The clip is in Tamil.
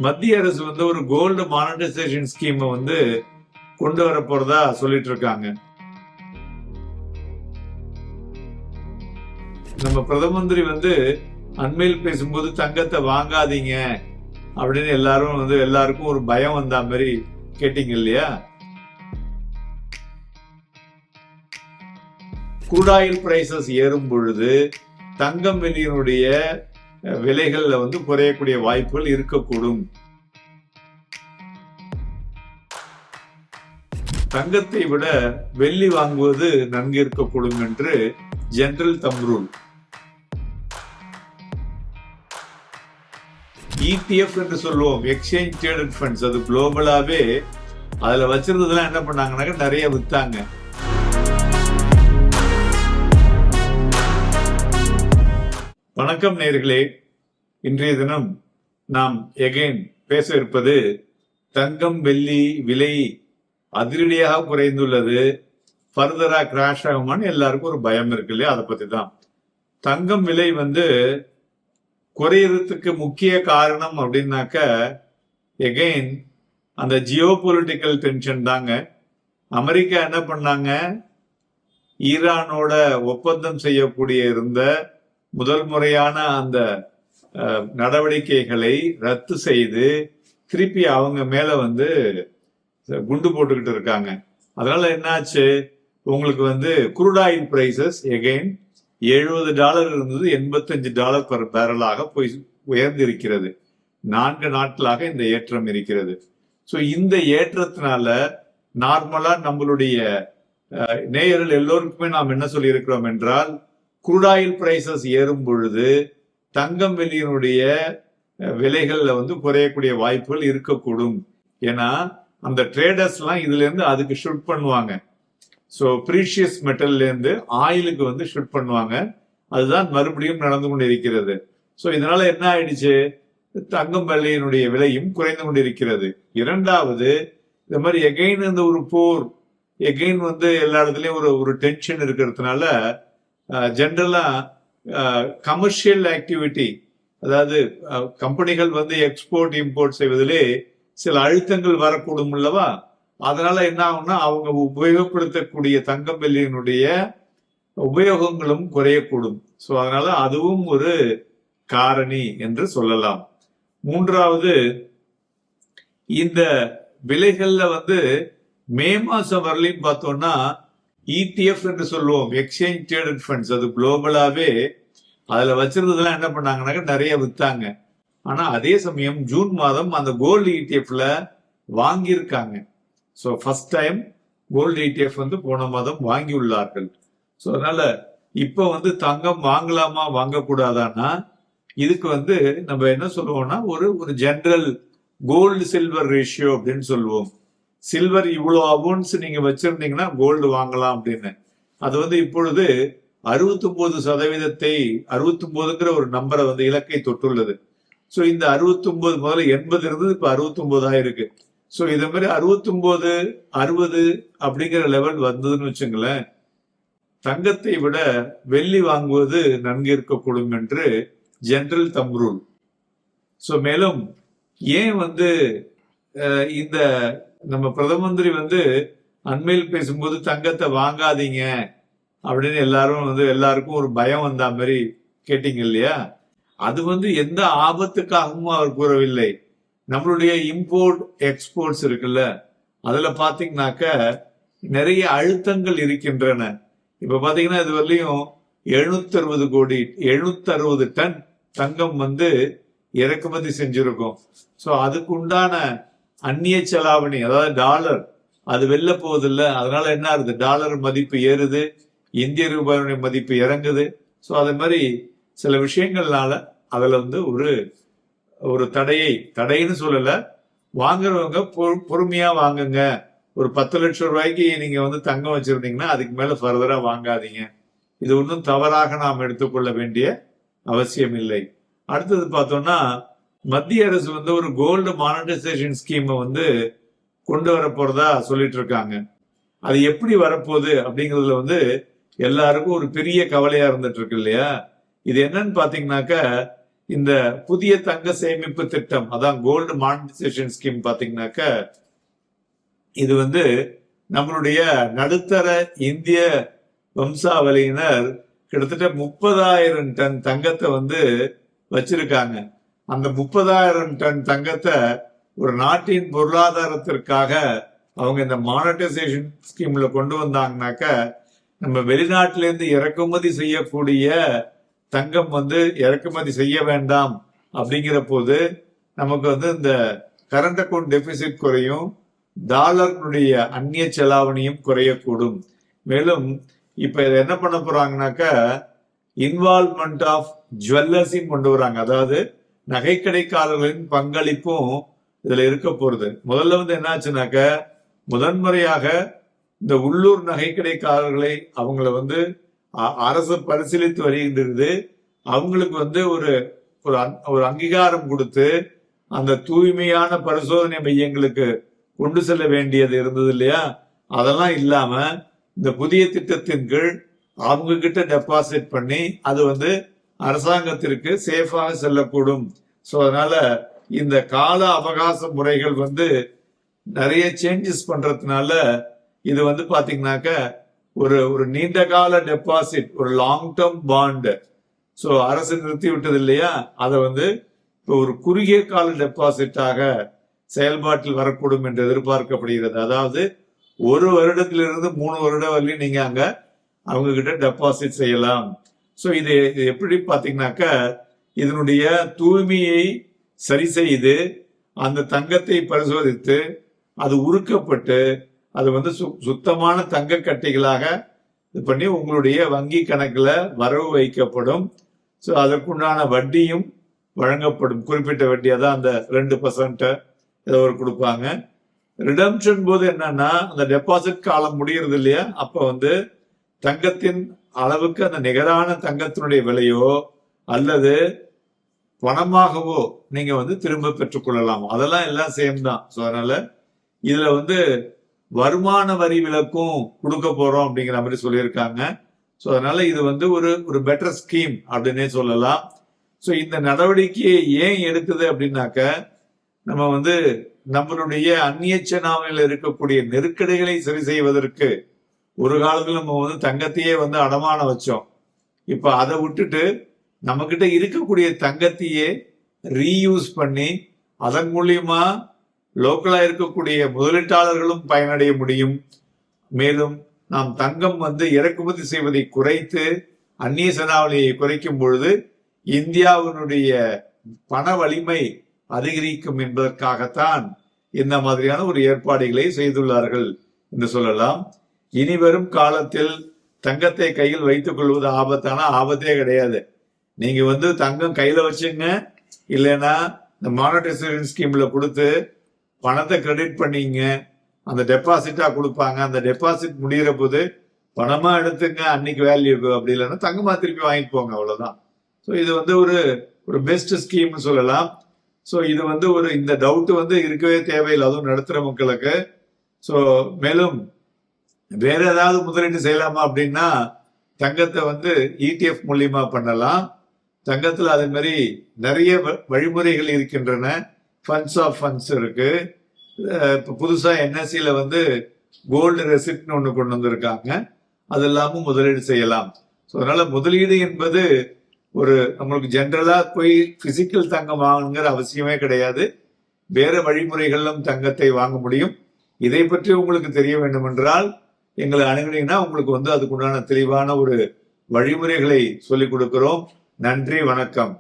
மத்திய அரசு வந்து ஒரு கோல்டு மானிட்டைசேஷன் ஸ்கீம் வந்து கொண்டு வர போறதா சொல்லிட்டு இருக்காங்க. நம்ம பிரதம மந்திரி வந்து அண்மையில் பேசும்போது தங்கத்தை வாங்காதீங்க அப்படின்னு எல்லாருக்கும் ஒரு பயம் வந்த மாதிரி கேட்டீங்க இல்லையா? க்ரூட் ஆயில் பிரைசஸ் ஏறும் பொழுது தங்கம் வெள்ளியினுடைய விலைகள்ல வந்து குறையக்கூடிய வாய்ப்புகள் இருக்கக்கூடும். தங்கத்தை விட வெள்ளி வாங்குவது நன்கு இருக்கக்கூடும் என்று ஜெனரல் தம் ரூல். ETF என்று சொல்லுவோம், எக்ஸ்சேஞ்ச் ட்ரேடட் ஃபண்ட்ஸ். அது குளோபலாவே அதுல வச்சிருந்ததெல்லாம் என்ன பண்ணாங்கன்னாக்க நிறைய வித்தாங்க. வணக்கம் நேயர்களே, இன்றைய தினம் நாம் எகைன் பேச இருப்பது தங்கம் வெள்ளி விலை அதிரடியாக குறைந்துள்ளது, ஃபர்தரா கிராஷ் ஆகுமான்னு எல்லாருக்கும் ஒரு பயம் இருக்கு இல்லையா? அதை பத்தி தான். தங்கம் விலை வந்து குறையறதுக்கு முக்கிய காரணம் அப்படின்னாக்க எகைன் அந்த ஜியோ பொலிட்டிக்கல் டென்ஷன் தாங்க. அமெரிக்கா என்ன பண்ணாங்க, ஈரானோட ஒப்பந்தம் செய்யக்கூடிய இருந்த முதல் முறையான அந்த நடவடிக்கைகளை ரத்து செய்து திருப்பி அவங்க மேல வந்து குண்டு போட்டுக்கிட்டு இருக்காங்க. அதனால என்னாச்சு, உங்களுக்கு வந்து க்ரூட் ஆயில் பிரைசஸ் எகைன் $70 இருந்தது $85 per பேரலாக போய் உயர்ந்திருக்கிறது. 4 நாட்களாக இந்த ஏற்றம் இருக்கிறது. ஸோ இந்த ஏற்றத்தினால நார்மலா நம்மளுடைய நேயர்கள் எல்லோருக்குமே நாம் என்ன சொல்லி இருக்கிறோம் என்றால், க்ரூட் ஆயில் பிரைசஸ் ஏறும் பொழுது தங்கம் வெள்ளியினுடைய விலைகள்ல வந்து குறையக்கூடிய வாய்ப்புகள் இருக்கக்கூடும். ஏன்னா அந்த ட்ரேடர்ஸ் எல்லாம் இதுல இருந்து அதுக்கு ஷிஃப்ட் பண்ணுவாங்க. ஸோ ப்ரீஷியஸ் மெட்டல்ல இருந்து ஆயிலுக்கு வந்து ஷிஃப்ட் பண்ணுவாங்க. அதுதான் மறுபடியும் நடந்து கொண்டு இருக்கிறது. ஸோ இதனால என்ன ஆயிடுச்சு, தங்கம் வெள்ளியினுடைய விலையும் குறைந்து கொண்டிருக்கிறது. இரண்டாவது, இந்த மாதிரி எகைன் இந்த ஒரு போர், எகைன் வந்து எல்லா இடத்துலயும் ஒரு டென்ஷன் இருக்கிறதுனால ஜென்ரலா கமர்ஷியல் ஆக்டிவிட்டி, அதாவது கம்பெனிகள் வந்து எக்ஸ்போர்ட் இம்போர்ட் செய்வதிலே சில அழுத்தங்கள் வரக்கூடும் அல்லவா? அதனால என்ன ஆகும்னா அவங்க உபயோகப்படுத்தக்கூடிய தங்கம் வெள்ளியினுடைய உபயோகங்களும் குறையக்கூடும். ஸோ அதனால அதுவும் ஒரு காரணி என்று சொல்லலாம். மூன்றாவது, இந்த விலைகள்ல வந்து மே மாசம் வரலையும் பார்த்தோம்னா ETF என்று சொல்லுவோம், எக்ஸ்சேஞ்ச் ட்ரேடட் ஃபண்ட்ஸ். அது குளோபலாவே அதுல வச்சிருந்ததெல்லாம் என்ன பண்ணாங்கன்னாக்க நிறைய வித்தாங்க. ஆனா அதே சமயம் ஜூன் மாதம் அந்த கோல்டு ETFல வாங்கியிருக்காங்க. So first time gold ETF வந்து போன மாதம் வாங்கி உள்ளார்கள். ஸோ அதனால இப்ப வந்து தங்கம் வாங்கலாமா வாங்கக்கூடாதான்னா இதுக்கு வந்து நம்ம என்ன சொல்லுவோம்னா ஒரு ஜெனரல் கோல்டு சில்வர் ரேஷியோ அப்படின்னு சொல்லுவோம். சில்வர் இவ்வளவு அமௌண்ட்ஸ் நீங்க வச்சிருந்தீங்கன்னா கோல்டு வாங்கலாம் அப்படின்னு. அது வந்து இப்பொழுது 69%, 69ங்கிற ஒரு நம்பரை வந்து இலக்கை தொட்டுள்ளது. ஸோ இந்த 69 முதல்ல 80 இருந்தது, இப்ப 69 இருக்கு. ஸோ இதே மாதிரி 69, 60 அப்படிங்கிற லெவல் வந்ததுன்னு வச்சுங்களேன், தங்கத்தை விட வெள்ளி வாங்குவது நன்கு இருக்கக்கூடும் என்று ஜெனரல் தம் ரூல். ஸோ மேலும் ஏன் வந்து இந்த நம்ம பிரதம மந்திரி வந்து அண்மையில் பேசும்போது தங்கத்தை வாங்காதீங்க அப்படின்னு எல்லாருக்கும் ஒரு பயம் வந்த மாதிரி கேட்டீங்க இல்லையா? அது வந்து எந்த ஆபத்துக்காகவும் அவர் கூறவில்லை. நம்மளுடைய இம்போர்ட் எக்ஸ்போர்ட்ஸ் இருக்குல்ல, அதுல பாத்தீங்கன்னாக்க நிறைய அழுத்தங்கள் இருக்கின்றன. இப்ப பாத்தீங்கன்னா இது வரலையும் 760 டன் தங்கம் வந்து இறக்குமதி செஞ்சிருக்கோம். ஸோ அதுக்கு உண்டான அந்நிய செலாவணி, அதாவது டாலர், அது வெளில போகுது இல்ல. அதனால என்ன ஆகுது, டாலர் மதிப்பு ஏறுது, இந்திய ரூபாயுடைய மதிப்பு இறங்குது. ஸோ அது மாதிரி சில விஷயங்கள்னால அதுல வந்து ஒரு தடைன்னு சொல்லல, வாங்குறவங்க பொறுமையா வாங்குங்க. ஒரு 10 லட்சம் ரூபாய்க்கு நீங்க வந்து தங்கம் வச்சிருந்தீங்கன்னா அதுக்கு மேல ஃபர்தரா வாங்காதீங்க. இது ஒன்றும் தவறாக நாம் எடுத்துக்கொள்ள வேண்டிய அவசியம் இல்லை. அடுத்தது பார்த்தோம்னா, மத்திய அரசு வந்து ஒரு கோல்டு மானிட்டைசேஷன் ஸ்கீம் வந்து கொண்டு வர போறதா சொல்லிட்டு இருக்காங்க. அது எப்படி வரப்போகுது அப்படிங்கிறதுல வந்து எல்லாருக்கும் ஒரு பெரிய கவலையா இருந்துட்டு இருக்கு இல்லையா? இது என்னன்னு பாத்தீங்கன்னாக்க, இந்த புதிய தங்க சேமிப்பு திட்டம், அதான் கோல்டு மானிட்டைசேஷன் ஸ்கீம் பாத்தீங்கன்னாக்க, இது வந்து நம்மளுடைய நடுத்தர இந்திய வம்சாவளியினர் கிட்டத்தட்ட 30,000 டன் தங்கத்தை வந்து வச்சிருக்காங்க. அந்த 30,000 டன் தங்கத்தை ஒரு நாட்டின் பொருளாதாரத்திற்காக அவங்க இந்த மானிட்டைசேஷன் ஸ்கீம்ல கொண்டு வந்தாங்கனாக்க, நம்ம வெளிநாட்டிலேருந்து இறக்குமதி செய்யக்கூடிய தங்கம் வந்து இறக்குமதி செய்ய வேண்டாம் அப்படிங்கிற போது நமக்கு வந்து இந்த கரண்ட் அக்கௌண்ட் டெபிசிட் குறையும், டாலருடைய அந்நிய செலாவணியும் குறையக்கூடும். மேலும் இப்ப இதை என்ன பண்ண போறாங்கனாக்க, இன்வால்வ்மெண்ட் ஆஃப் ஜுவல்லர்ஸையும் கொண்டு வராங்க. அதாவது நகைக்கடைக்காரர்களின் பங்களிப்பும் இதுல இருக்க போறது. முதல்ல வந்து என்னாச்சுனாக்க, முதன்முறையாக இந்த உள்ளூர் நகைக்கடைக்காரர்களை அவங்கள வந்து அரசு பரிசீலித்து வருகின்றது. அவங்களுக்கு வந்து ஒரு அங்கீகாரம் கொடுத்து அந்த தூய்மையான பரிசோதனை மையங்களுக்கு கொண்டு செல்ல வேண்டியது இருந்தது இல்லையா? அதெல்லாம் இல்லாம இந்த புதிய திட்டத்தின் கீழ் அவங்க கிட்ட டெபாசிட் பண்ணி அது வந்து அரசாங்கத்திற்கு சேஃபாக செல்லக்கூடும். ஸோ அதனால இந்த கால அவகாச முறைகள் வந்து நிறைய சேஞ்சஸ் பண்றதுனால இது வந்து பாத்தீங்கன்னாக்க ஒரு நீண்ட கால டெபாசிட், ஒரு லாங் டேர்ம் பாண்ட், ஸோ அரசு நிறுத்தி விட்டது இல்லையா, அதை வந்து இப்போ ஒரு குறுகிய கால டெபாசிட்டாக செயல்பாட்டில் வரக்கூடும் என்று எதிர்பார்க்கப்படுகிறது. அதாவது 1 வருடத்திலிருந்து 3 வருடம் வரையும் நீங்க அங்க அவங்க கிட்ட டெபாசிட் செய்யலாம். ஸோ இது எப்படி பாத்தீங்கன்னாக்க, இதனுடைய தூய்மையை சரி செய்து அந்த தங்கத்தை பரிசோதித்து அது உருக்கப்பட்டு அது வந்து சுத்தமான தங்க கட்டிகளாக இது பண்ணி உங்களுடைய வங்கி கணக்குல வரவு வைக்கப்படும். ஸோ அதற்குண்டான வட்டியும் வழங்கப்படும். குறிப்பிட்ட வட்டி, அதான் அந்த 2% ஏதோ ஒரு கொடுப்பாங்க. ரிடம்ஷன் போது என்னன்னா, அந்த டெபாசிட் காலம் முடிகிறது இல்லையா, அப்ப வந்து தங்கத்தின் அளவுக்கு அந்த நிகரான தங்கத்தினுடைய விலையோ அல்லது பணமாகவோ நீங்க வந்து திரும்ப பெற்றுக்கொள்ளலாம். அதெல்லாம் எல்லாம் சேம் தான். ஸோ அதனால இதுல வந்து வருமான வரி விலக்கும் கொடுக்க போறோம் அப்படிங்கிற மாதிரி சொல்லியிருக்காங்க. ஸோ அதனால இது வந்து ஒரு பெட்டர் ஸ்கீம் அப்படின்னே சொல்லலாம். ஸோ இந்த நடவடிக்கையை ஏன் எடுக்குது அப்படின்னாக்க, நம்ம வந்து நம்மளுடைய அந்நிய செலாவணியில் இருக்கக்கூடிய நெருக்கடிகளை சரி செய்வதற்கு ஒரு காலத்துல நம்ம வந்து தங்கத்தையே வந்து அடமானம் வச்சோம். இப்ப அதை விட்டுட்டு நம்ம கிட்ட இருக்கக்கூடிய தங்கத்தையே ரீயூஸ் பண்ணி அதன் மூலியமா லோக்கலா இருக்கக்கூடிய முதலீட்டாளர்களும் பயனடைய முடியும். மேலும் நாம் தங்கம் வந்து இறக்குமதி செய்வதை குறைத்து அந்நிய செலாவணியை குறைக்கும் பொழுது இந்தியாவினுடைய பண வலிமை அதிகரிக்கும் என்பதற்காகத்தான் இந்த மாதிரியான ஒரு ஏற்பாடுகளை செய்துள்ளார்கள் என்று சொல்லலாம். இனி வரும் காலத்தில் தங்கத்தை கையில் வைத்துக் கொள்வது ஆபத்தே கிடையாது. நீங்க வந்து தங்கம் கையில வச்சுங்க, இல்லைன்னா இந்த மானிட்டைசேஷன் ஸ்கீம்ல கொடுத்து பணத்தை கிரெடிட் பண்ணீங்க, அந்த டெபாசிட்டா கொடுப்பாங்க. அந்த டெபாசிட் முடிகிற போது பணமா எடுத்துங்க, அன்னைக்கு வேல்யூ அப்படி இல்லைன்னா தங்கமா திருப்பி வாங்கிட்டு போங்க, அவ்வளவுதான். ஸோ இது வந்து ஒரு பெஸ்ட் ஸ்கீம்னு சொல்லலாம். ஸோ இது வந்து இந்த டவுட் வந்து இருக்கவே தேவையில்லை, அதுவும் நடுத்தர மக்களுக்கு. ஸோ மேலும் வேற ஏதாவது முதலீடு செய்யலாமா அப்படின்னா, தங்கத்தை வந்து இடிஎஃப் மூலியமா பண்ணலாம். தங்கத்துல அதே மாதிரி நிறைய வழிமுறைகள் இருக்கின்றன. ஃபண்ட்ஸ் ஆஃப் ஃபண்ட்ஸ் இருக்கு. இப்போ புதுசா என்எஸ்சியில வந்து கோல்டு ரெசிப்ட்னு ஒன்று கொண்டு வந்திருக்காங்க. அது இல்லாமல் முதலீடு செய்யலாம். ஸோ அதனால முதலீடு என்பது நம்மளுக்கு ஜென்ரலா போய் பிசிக்கல் தங்கம் வாங்கணுங்கிற அவசியமே கிடையாது. வேற வழிமுறைகளிலும் தங்கத்தை வாங்க முடியும். இதை பற்றி உங்களுக்கு தெரிய வேண்டும் என்றால் எங்களை அணுகுனீங்கன்னா உங்களுக்கு வந்து அதுக்குண்டான தெளிவான வழிமுறைகளை சொல்லிக் கொடுக்கிறோம். நன்றி, வணக்கம்.